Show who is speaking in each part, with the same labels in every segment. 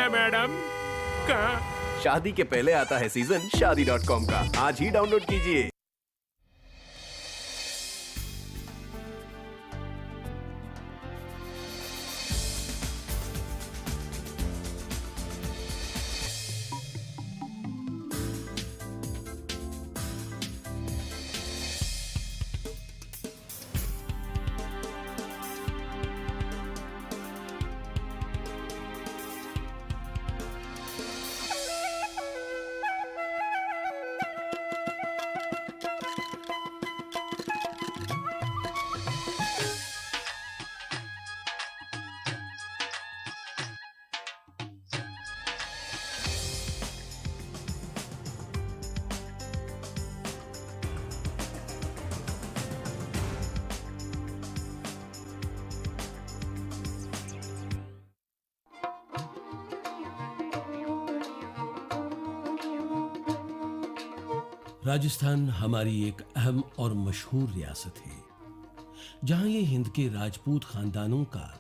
Speaker 1: Madam का।
Speaker 2: शादी के पहले आता है सीजन शादी.com का। आज ही डाउनलोड कीजिए।
Speaker 3: राजस्थान हमारी एक अहम और मशहूर रियासत है, जहां ये हिंद के राजपूत खानदानों का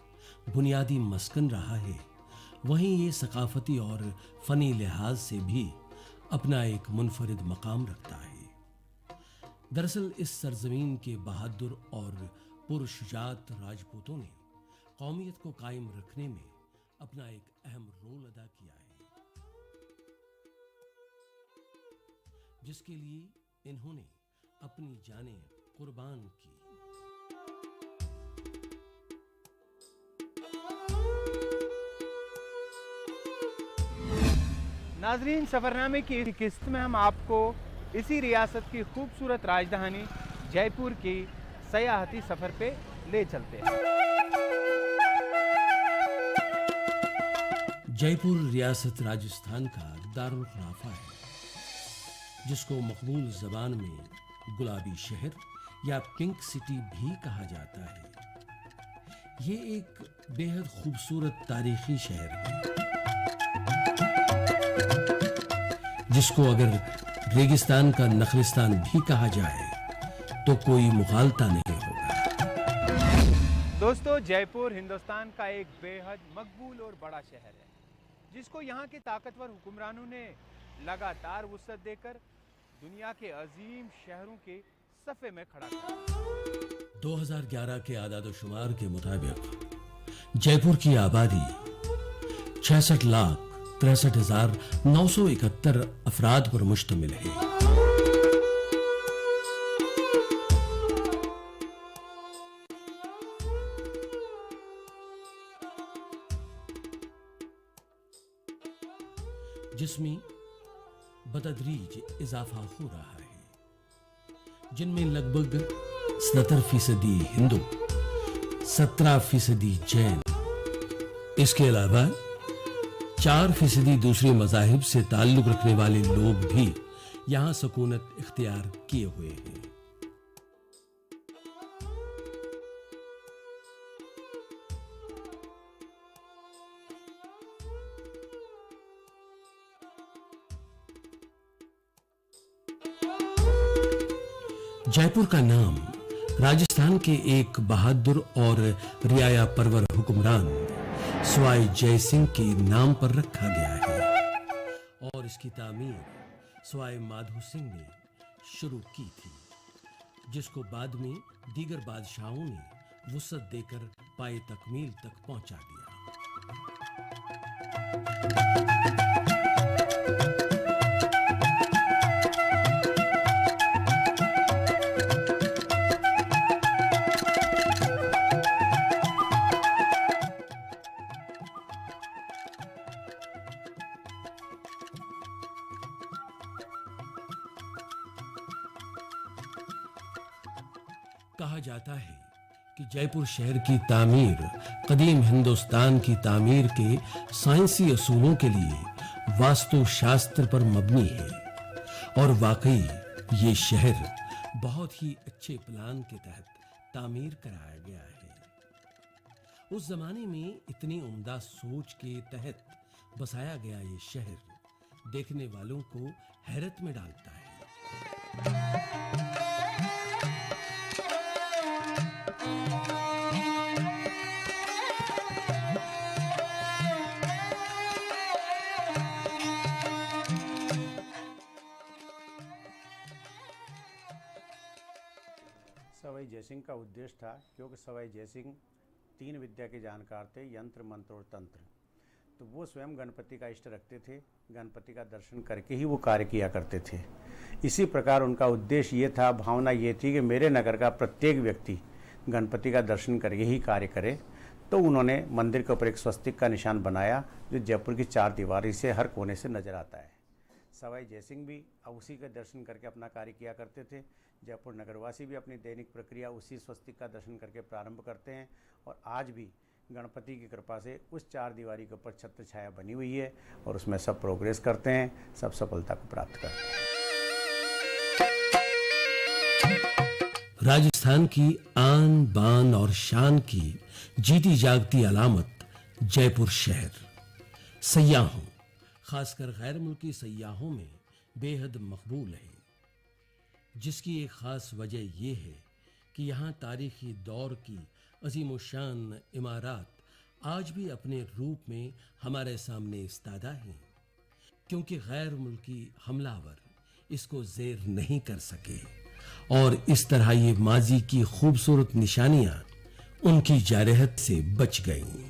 Speaker 3: बुनियादी मस्कन रहा है। वहीं ये सकाफती और फनी लिहाज से भी अपना एक मुनफरिद मकाम रखता है। दरअसल इस सरजमीन के बहादुर और पुरशुजात राजपूतों ने कौमियत को कायम रखने में अपना एक अहम रोल अदा किया है, जिसके लिए इन्होंने अपनी जानें कुर्बान की।
Speaker 4: नाजरीन, सफरनामे की इस किस्त में हम आपको इसी रियासत की खूबसूरत राजधानी जयपुर की सयाहती सफर पे ले चलते हैं।
Speaker 3: जयपुर रियासत राजस्थान का दारुल खिलाफा है, जिसको मकबूल ज़बान में गुलाबी शहर या पिंक सिटी भी कहा जाता है। ये एक बेहद खूबसूरत तारीखी शहर है, जिसको अगर रेगिस्तान का नखलिस्तान भी कहा जाए तो कोई मुखालता नहीं होगा।
Speaker 4: दोस्तों, जयपुर हिंदुस्तान का एक बेहद मकबूल और बड़ा शहर है, जिसको यहाँ के ताकतवर हुक्मरानों ने लगातार वुसअत देकर दुनिया के अजीम शहरों के सफे में खड़ा किया।
Speaker 3: 2011 के आदाद-ओ-शुमार के मुताबिक जयपुर की आबादी 66,63,971 अफराद पर मुश्तमिल है। जिसमें बतदरीज इजाफा हो रहा है, जिनमें लगभग 77% हिंदू, 17% जैन, इसके अलावा 4% दूसरे मज़ाहिब से ताल्लुक रखने वाले लोग भी यहाँ सकूनत इख्तियार किए हुए हैं। जयपुर का नाम राजस्थान के एक बहादुर और रियाया परवर हुक्मरान सवाई जय सिंह के नाम पर रखा गया है और इसकी तामीर सवाई माधो सिंह ने शुरू की थी, जिसको बाद में दीगर बादशाहों ने वुसअत देकर पाए तकमील तक पहुंचा दिया। कहा जाता है कि जयपुर शहर की तामीर कदीम हिंदुस्तान की तामीर के साइंसी असूलों के लिए वास्तु शास्त्र पर मबनी है और वाकई ये शहर बहुत ही अच्छे प्लान के तहत तामीर कराया गया है। उस जमाने में इतनी उम्दा सोच के तहत बसाया गया ये शहर देखने वालों को हैरत में डालता है।
Speaker 1: जयसिंह का उद्देश्य था, क्योंकि सवाई जयसिंह 3 विद्या के जानकार थे, यंत्र, मंत्र और तंत्र। तो वो स्वयं गणपति का इष्ट रखते थे, गणपति का दर्शन करके ही वो कार्य किया करते थे। इसी प्रकार उनका उद्देश्य ये था, भावना ये थी कि मेरे नगर का प्रत्येक व्यक्ति गणपति का दर्शन करके ही कार्य करे। तो उन्होंने मंदिर के ऊपर एक स्वस्तिक का निशान बनाया, जो जयपुर की 4 दीवारी से हर कोने से नजर आता है। सवाई जयसिंह भी उसी के दर्शन करके अपना कार्य किया करते थे। जयपुर नगरवासी भी अपनी दैनिक प्रक्रिया उसी स्वस्तिक का दर्शन करके प्रारंभ करते हैं, और आज भी गणपति की कृपा से उस 4 दीवारी के ऊपर छत्र छाया बनी हुई है, और उसमें सब प्रोग्रेस करते हैं, सब सफलता को प्राप्त करते हैं।
Speaker 3: राजस्थान की आन बान और शान की जीती जागती अलामत जयपुर शहर सयाहों, खासकर गैर मुल्की सयाहों में बेहद मकबूल है, जिसकी एक खास वजह यह है कि यहाँ तारीखी दौर की अजीम शान इमारत आज भी अपने रूप में हमारे सामने इस्तादा हैं, क्योंकि गैर मुल्की हमलावर इसको ज़ेर नहीं कर सके, और इस तरह ये माजी की खूबसूरत निशानियां उनकी जारहत से बच गईं।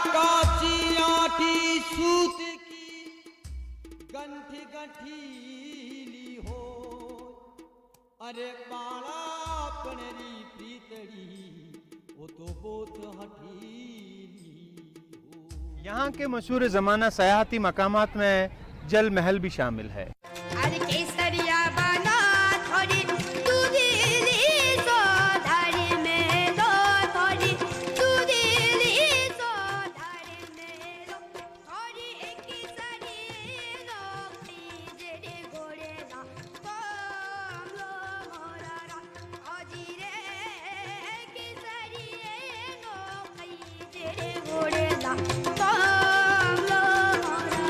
Speaker 5: काची आटी सूत की गंठी गंठीली हो, अरे बाला पनरी प्रीतड़ी वो तो बहुत हठीली हो।
Speaker 4: यहाँ के मशहूर ज़माना सयाहती मकामात में जल महल भी शामिल है।
Speaker 6: अरे केसरिया बना थोड़ी दूधीली सोधारी में लो, थोड़ी दूधीली सोधारी में लो, थोड़ी एक केसरी लो जेड़े घोड़े दा कम लो मोरारा आजी रे केसरी लो जेड़े घोड़े दा कम लो मोरारा।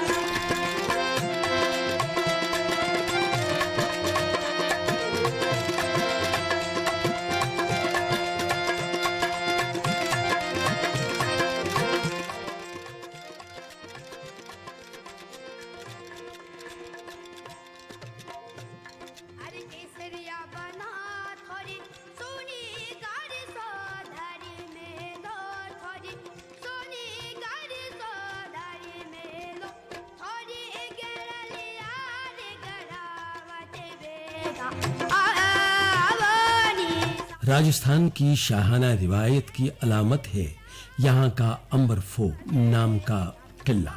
Speaker 6: अरे केसरिया बना थोड़ी सोनी गाड़ी सोधारी में लो, थोड़ी सोनी गाड़ी सोधारी में लो, थोड़ी गरलिया रे गरावते बेटा आवनी।
Speaker 3: राजस्थान की शाहाना रिवायत की अलामत है यहाँ का अंबर फोर्ट नाम का किला,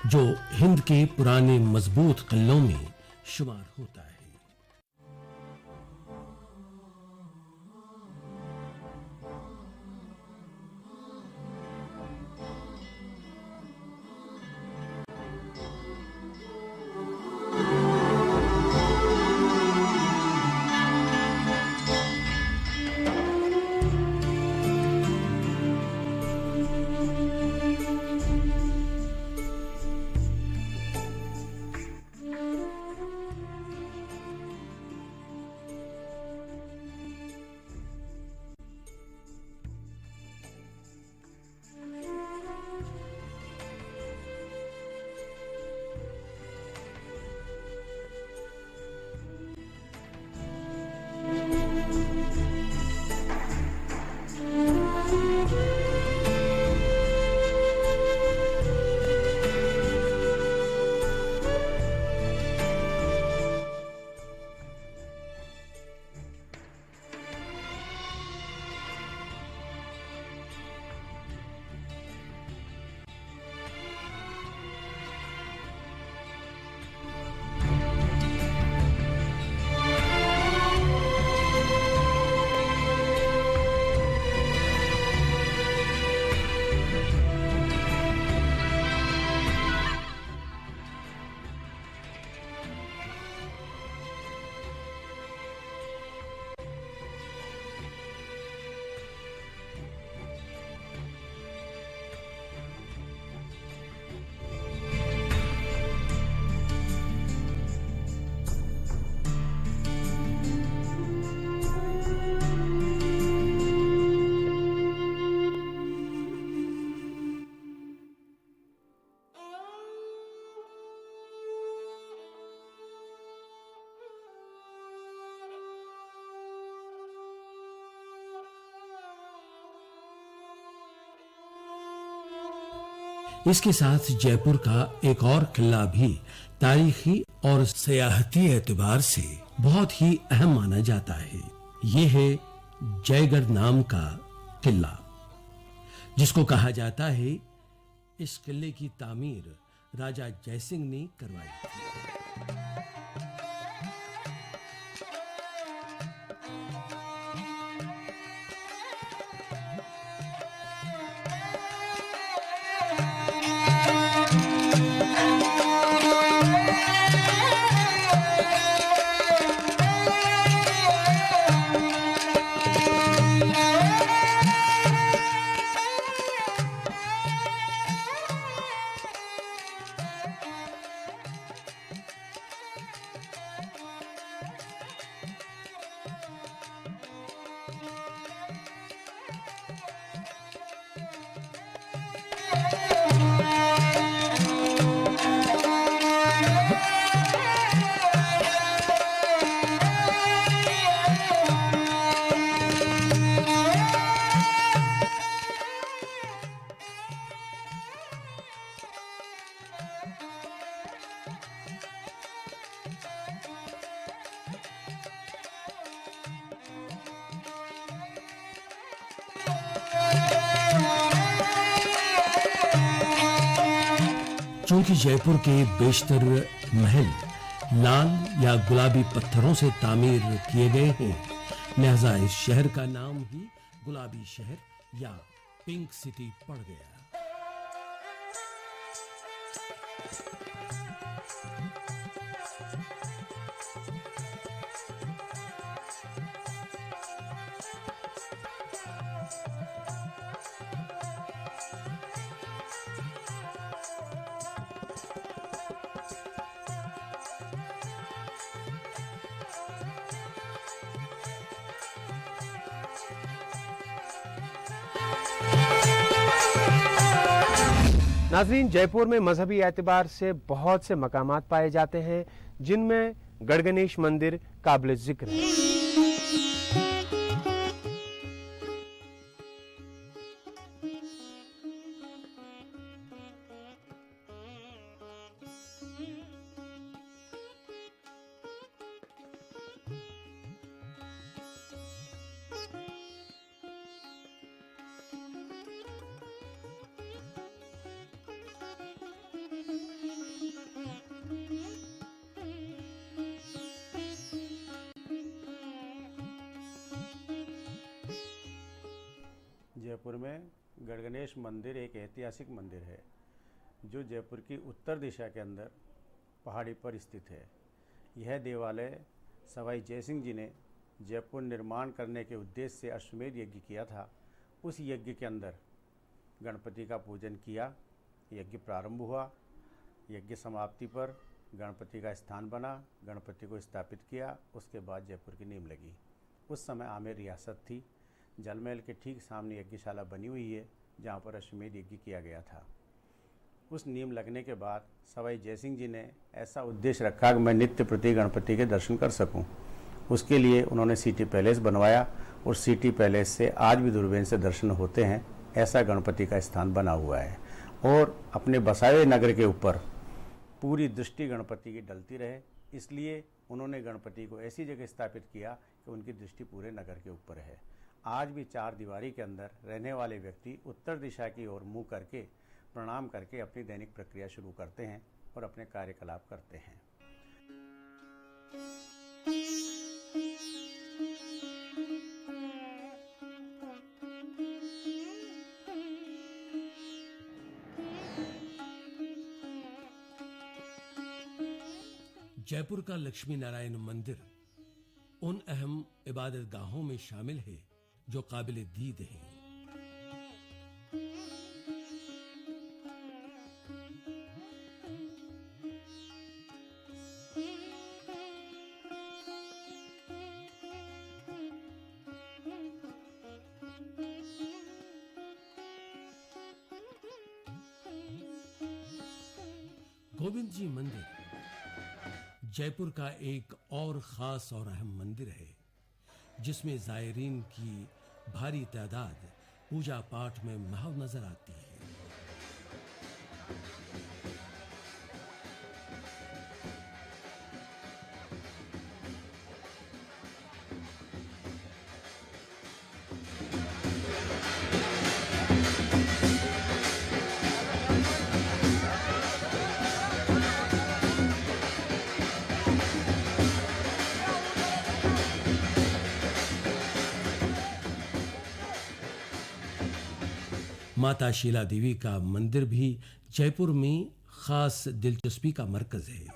Speaker 3: जो हिंद के पुराने मजबूत किलों में शुमार होता है। इसके साथ जयपुर का एक और किला भी तारीखी और सियाहती एतबार से बहुत ही अहम माना जाता है। यह है जयगढ़ नाम का किला, जिसको कहा जाता है इस किले की तामीर राजा जयसिंह ने करवाई थी। चूंकि जयपुर के बेशतर महल लाल या गुलाबी पत्थरों से तामीर किए गए हैं, लिहाजा इस शहर का नाम ही गुलाबी शहर या पिंक सिटी पड़ गया।
Speaker 4: नाजरीन, जयपुर में मजहबी एतबार से बहुत से मकामात पाए जाते हैं, जिनमें गढ़गणेश मंदिर काबिल जिक्र है।
Speaker 1: जयपुर में गढ़गणेश मंदिर एक ऐतिहासिक मंदिर है जो जयपुर की उत्तर दिशा के अंदर पहाड़ी पर स्थित है। यह देवालय सवाई जयसिंह जी ने जयपुर निर्माण करने के उद्देश्य से अश्वमेध यज्ञ किया था। उस यज्ञ के अंदर गणपति का पूजन किया, यज्ञ प्रारंभ हुआ, यज्ञ समाप्ति पर गणपति का स्थान बना, गणपति को स्थापित किया। उसके बाद जयपुर की नींव लगी। उस समय आमेर रियासत थी। जलमहल के ठीक सामने यज्ञशाला बनी हुई है जहाँ पर अश्वमेध यज्ञ किया गया था। उस नींव लगने के बाद सवाई जयसिंह जी ने ऐसा उद्देश्य रखा कि मैं नित्य प्रति गणपति के दर्शन कर सकूं। उसके लिए उन्होंने सिटी पैलेस बनवाया और सिटी पैलेस से आज भी दूरबीन से दर्शन होते हैं। ऐसा गणपति का स्थान बना हुआ है और अपने बसाए हुए नगर के ऊपर पूरी दृष्टि गणपति की डलती रहे, इसलिए उन्होंने गणपति को ऐसी जगह स्थापित किया कि उनकी दृष्टि पूरे नगर के ऊपर है। आज भी चार दीवारी के अंदर रहने वाले व्यक्ति उत्तर दिशा की ओर मुंह करके प्रणाम करके अपनी दैनिक प्रक्रिया शुरू करते हैं और अपने कार्यकलाप करते हैं।
Speaker 3: जयपुर का लक्ष्मी नारायण मंदिर उन अहम इबादत गाहों में शामिल है जो काबिल दीद हैं। गोविंद जी मंदिर जयपुर का एक और खास और अहम मंदिर है, जिसमें जायरीन की भारी तादाद पूजा पाठ में महव नजर आती है। माता शीला देवी का मंदिर भी जयपुर में खास दिलचस्पी का मरकज है।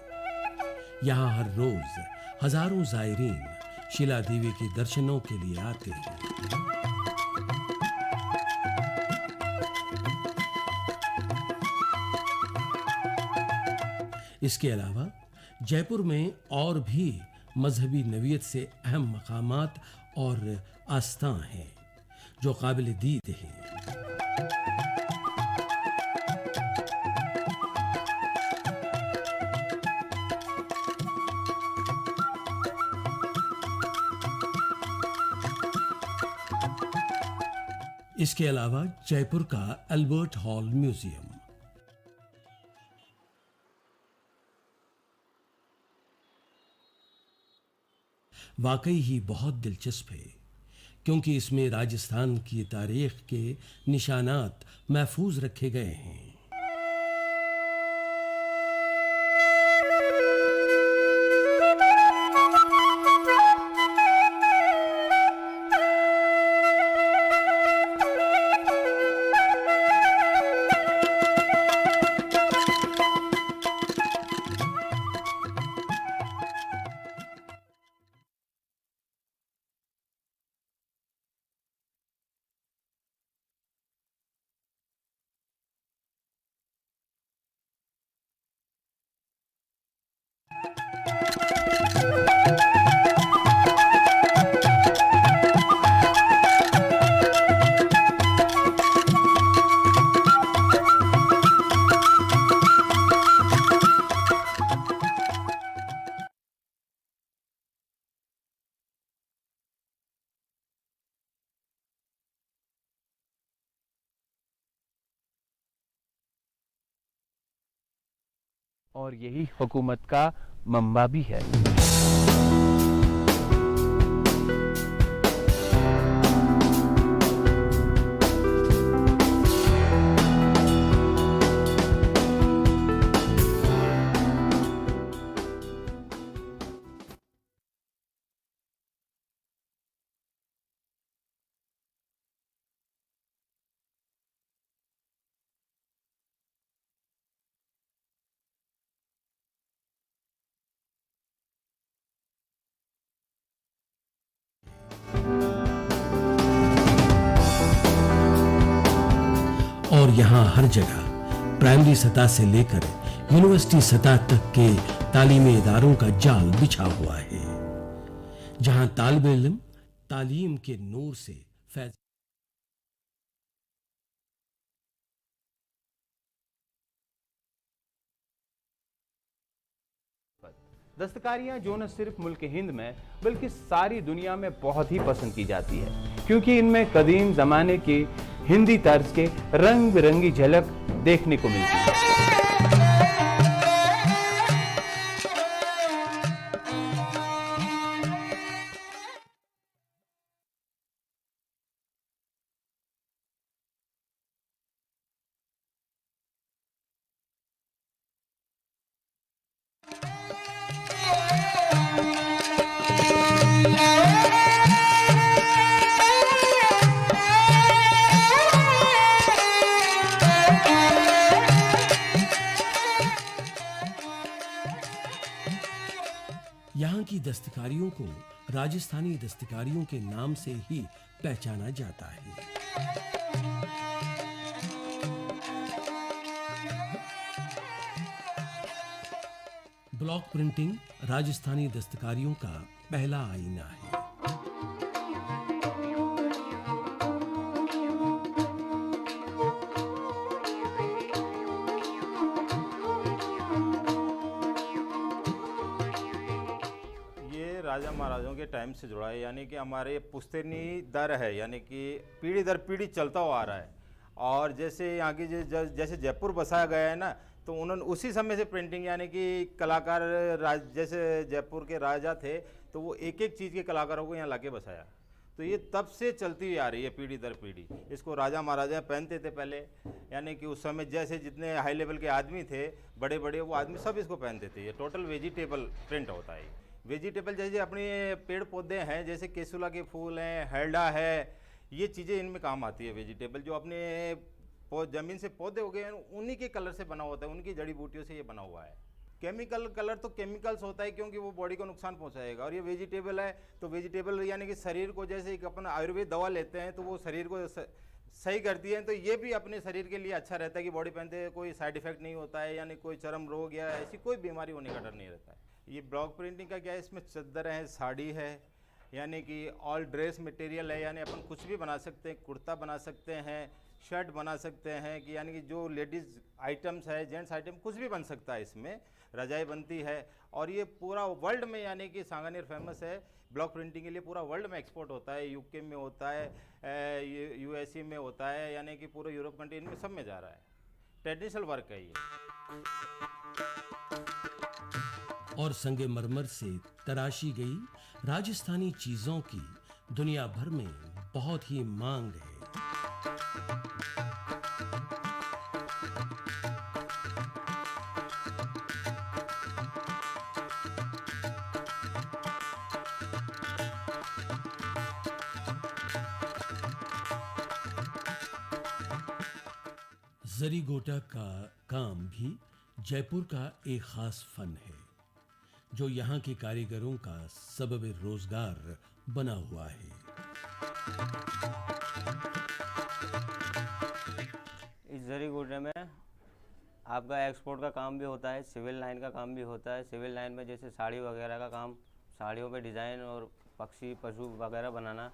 Speaker 3: यहाँ हर रोज हजारों जायरीन शीला देवी के दर्शनों के लिए आते हैं। इसके अलावा जयपुर में और भी मजहबी नवियत से अहम मकामात और आस्थान हैं जो काबिल दीद हैं। इसके अलावा जयपुर का अल्बर्ट हॉल म्यूजियम, वाकई ही बहुत दिलचस्प है क्योंकि इसमें राजस्थान की तारीख के निशानात महफूज रखे गए हैं।
Speaker 4: और यही हुकूमत का मंबा भी है।
Speaker 3: और यहाँ हर जगह प्राइमरी सतह से लेकर यूनिवर्सिटी सतह तक के तालीमी इदारों का जाल बिछा हुआ है, जहाँ तालिब इल्म तालीम के नूर से फैज।
Speaker 4: दस्तकारियां जो न सिर्फ मुल्क हिंद में बल्कि सारी दुनिया में बहुत ही पसंद की जाती है क्योंकि इनमें कदीम जमाने की हिंदी तर्ज के रंग बिरंगी झलक देखने को मिलती है।
Speaker 3: यहाँ की दस्तकारियों को राजस्थानी दस्तकारियों के नाम से ही पहचाना जाता है। ब्लॉक प्रिंटिंग राजस्थानी दस्तकारियों का पहला आईना है।
Speaker 7: राजा महाराजाओं के टाइम से जुड़ा है, यानी कि हमारे पुश्तैनी दर है, यानी कि पीढ़ी दर पीढ़ी चलता हुआ आ रहा है। और जैसे यहाँ की जैसे जयपुर बसाया गया है ना, तो उन्होंने उसी समय से प्रिंटिंग, यानी कि कलाकार जैसे जयपुर के राजा थे तो वो एक एक चीज़ के कलाकारों को यहाँ लाके बसाया। तो ये तब से चलती हुई आ रही है पीढ़ी दर पीढ़ी। इसको राजा महाराजा पहनते थे पहले, यानी कि उस समय जैसे जितने हाई लेवल के आदमी थे, बड़े बड़े वो आदमी सब इसको पहनते थे। ये टोटल वेजिटेबल प्रिंट होता है। वेजिटेबल जैसे अपने पेड़ पौधे हैं, जैसे केसुला के फूल हैं, हेल्डा है, ये चीज़ें इनमें काम आती है। वेजिटेबल जो अपने जमीन से पौधे हो गए उन्हीं के कलर से बना होता है, उनकी जड़ी बूटियों से ये बना हुआ है। केमिकल कलर तो केमिकल्स होता है क्योंकि वो बॉडी को नुकसान पहुंचाएगा, और ये वेजिटेबल है तो वेजिटेबल यानी कि शरीर को, जैसे एक अपन आयुर्वेद दवा लेते हैं तो वो शरीर को सही करती है, तो ये भी अपने शरीर के लिए अच्छा रहता है कि बॉडी पहनते कोई साइड इफेक्ट नहीं होता है, यानी कोई चर्म रोग या ऐसी कोई बीमारी होने का डर नहीं रहता है। ये ब्लॉक प्रिंटिंग का क्या है, इसमें चद्दर है, साड़ी है, यानी कि ऑल ड्रेस मटेरियल है, यानी अपन कुछ भी बना सकते हैं, कुर्ता बना सकते हैं, शर्ट बना सकते हैं, कि यानी कि जो लेडीज़ आइटम्स है, जेंट्स आइटम कुछ भी बन सकता है, इसमें रजाई बनती है। और ये पूरा वर्ल्ड में यानी कि सांगानेर फेमस है ब्लॉक प्रिंटिंग के लिए, पूरा वर्ल्ड में एक्सपोर्ट होता है, यूके में होता है, यूएसए में होता है, यानी कि पूरे यूरोप कंट्री में सब में जा रहा है। ट्रेडिशनल वर्क है ये।
Speaker 3: और संगमरमर से तराशी गई राजस्थानी चीजों की दुनिया भर में बहुत ही मांग है। जरी गोटा का काम भी जयपुर का एक खास फन है जो यहाँ के कारीगरों का सबब रोजगार बना हुआ है।
Speaker 8: इस जरी गोटे में आपका एक्सपोर्ट का काम भी होता है, सिविल लाइन का काम भी होता है। सिविल लाइन में जैसे साड़ी वगैरह का काम, साड़ियों पे डिज़ाइन और पक्षी पशु वगैरह बनाना,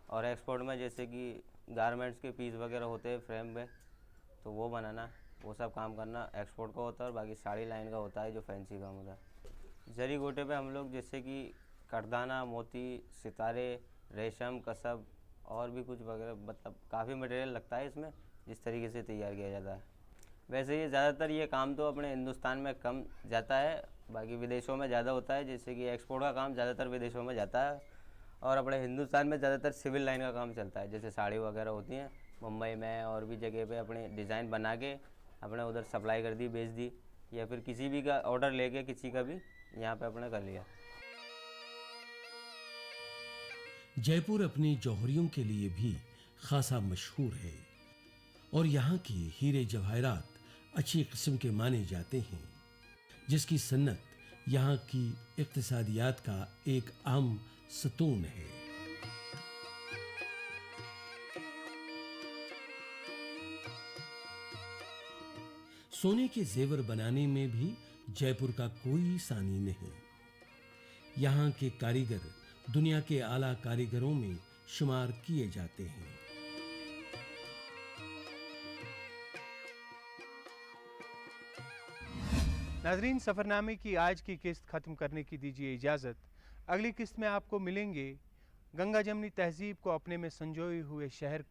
Speaker 8: और एक्सपोर्ट में जैसे कि गारमेंट्स के पीस वगैरह होते हैं फ्रेम में, तो वो बनाना, वो सब काम करना एक्सपोर्ट का होता है। और बाकी साड़ी लाइन का होता है जो फैंसी काम होता है। जरी गोटे पे हम लोग जैसे कि करदाना, मोती, सितारे, रेशम, कसब और भी कुछ वगैरह, मतलब काफ़ी मटेरियल लगता है इसमें, जिस तरीके से तैयार किया जाता है। वैसे ये ज़्यादातर ये काम तो अपने हिंदुस्तान में कम जाता है, बाकी विदेशों में ज़्यादा होता है। जैसे कि एक्सपोर्ट का काम ज़्यादातर विदेशों में जाता है, और अपने हिंदुस्तान में ज़्यादातर सिविल लाइन का काम चलता है। जैसे साड़ी वगैरह होती हैं मुंबई में और भी जगह पे अपने डिज़ाइन बना के अपने उधर सप्लाई कर दी, बेच दी, या फिर किसी भी का ऑर्डर लेके किसी का भी यहाँ पे अपने कर लिया।
Speaker 3: जयपुर अपनी जौहरियों के लिए भी खासा मशहूर है और यहाँ के हीरे जवाहरात अच्छी किस्म के माने जाते हैं, जिसकी सन्नत यहाँ की इक्तिसादियात का एक अहम सतून है। सोने के जेवर बनाने में भी जयपुर का कोई सानी नहीं। यहाँ के कारीगर दुनिया के आला कारीगरों में शुमार किए जाते हैं।
Speaker 4: नाजरीन, सफरनामे की आज की किस्त खत्म करने की दीजिए इजाज़त। अगली किस्त में आपको मिलेंगे गंगा जमनी तहजीब को अपने में संजोए हुए शहर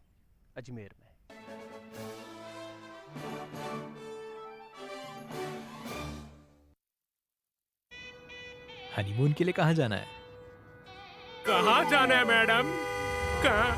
Speaker 4: अजमेर में।
Speaker 9: हनीमून के लिए कहाँ जाना है?
Speaker 2: कहाँ जाना है मैडम? कहाँ?